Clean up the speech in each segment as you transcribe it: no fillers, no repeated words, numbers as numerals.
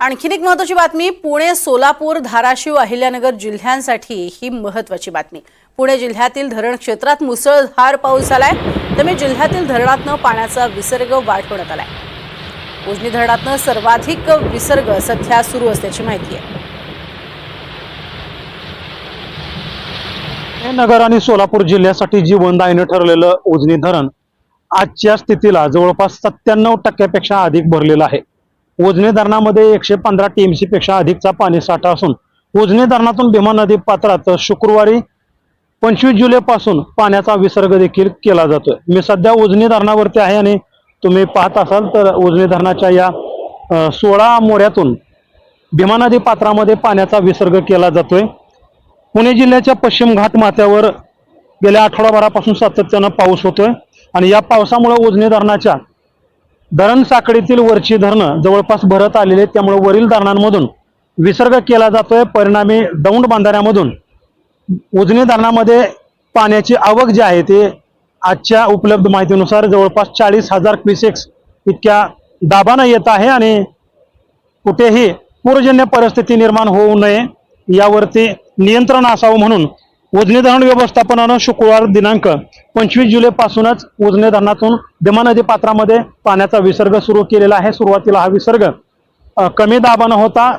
आणखीन एक महत्त्वाची बातमी, पुणे, सोलापूर, धाराशिव, अहिल्यानगर जिल्ह्यांसाठी ही महत्त्वाची बातमी। पुणे जिल्ह्यातील धरण क्षेत्रात मुसळधार पाऊस झालाय, त्यामुळे जिल्ह्यातील धरणातून पाण्याचा विसर्ग वाढवण्यात आलाय। उजनी धरणातून सर्वाधिक विसर्ग सध्या सुरू असल्याची माहिती आहे। नगर आणि सोलापूर जिल्ह्यासाठी जी वंदाईने ठरलेलं उजनी धरण आजच्या स्थितीला जवळपास 97% अधिक भरलेलं आहे। उजनी धरणामध्ये 115 टीएमसी पेक्षा अधिकचा पाणी साठा असून उजनी धरणातून भीमा नदी पात्रात शुक्रवारी 25 जुलैपासून पाण्याचा विसर्ग देखील केला जातोय। मी सध्या उजनी धरणावरती आहे आणि तुम्ही पाहत असाल तर उजनी धरणाच्या या 16 मोऱ्यातून भीमा नदी पात्रामध्ये पाण्याचा विसर्ग केला जातोय। पुणे जिल्ह्याच्या पश्चिम घाट माथ्यावर गेल्या आठवडाभरापासून सातत्यानं पाऊस होतोय आणि या पावसामुळे उजनी धरणाच्या धरण साखळीतील वरची धरणं जवळपास भरत आलेले, त्यामुळे वरील धरणांमधून विसर्ग केला जातोय। परिणामी दौंड बांधाऱ्यामधून उजनी धरणामध्ये पाण्याची आवक जी आहे ते आजच्या उपलब्ध माहितीनुसार जवळपास 40,000 क्युसेक्स इतक्या दाबानं येत आहे आणि कुठेही पूरजन्य परिस्थिती निर्माण होऊ नये यावरती नियंत्रण असावं म्हणून उजनी धरण व्यवस्थापनानं शुक्रवार दिनांक 25 जुलैपासूनच उजनी धरणातून भीमा नदी पात्रामध्ये पाण्याचा विसर्ग सुरू केलेला आहे। सुरुवातीला हा विसर्ग कमी दाबानं होता,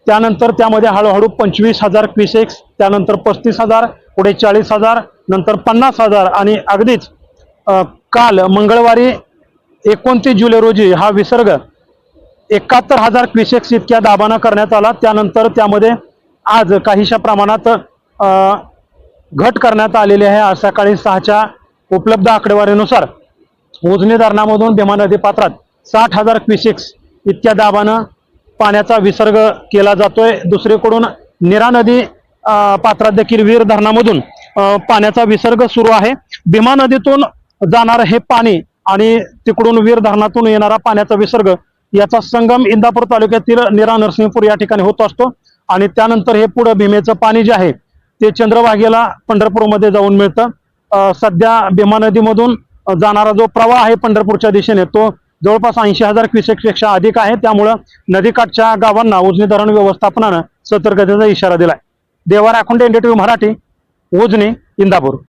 त्यानंतर त्यामध्ये हळूहळू 25,000 क्युसेक्स, त्यानंतर 35,000, पुढे 40,000, नंतर 50,000 आणि अगदीच काल मंगळवारी 29 जुलै रोजी हा विसर्ग 71,000 क्युसेक्स इतक्या दाबानं करण्यात आला। त्यानंतर त्यामध्ये आज काहीशा प्रमाणात घट करण्यात आलेली आहे। आज सकाळी 6च्या उपलब्ध आकडेवारीनुसार उजनी धरणामधून भीमा नदी पात्रात 60,000 क्युसेक्स इतक्या दाबानं पाण्याचा विसर्ग केला जातोय। दुसरीकडून नीरा नदी पात्रात देखील वीर धरणामधून पाण्याचा विसर्ग सुरू आहे। भीमा नदीतून जाणार हे पाणी आणि तिकडून वीर धरणातून येणारा पाण्याचा विसर्ग याचा संगम इंदापूर तालुक्यातील नीरा नरसिंहपूर या ठिकाणी होत असतो आणि त्यानंतर हे पुढे भीमेचं पाणी जे आहे ते चंद्रभागेला पंढरपूरमध्ये जाऊन मिळतं। सध्या भीमा नदीमधून जाणारा जो प्रवाह आहे पंढरपूरच्या दिशेने तो जवळपास 80,000 क्युसेक्सपेक्षा अधिक आहे। त्यामुळं नदीकाठच्या गावांना उजनी धरण व्यवस्थापनानं सतर्कतेचा इशारा दिलाय। देवा राखुंडे, NDTV मराठी, उजनी, इंदापूर।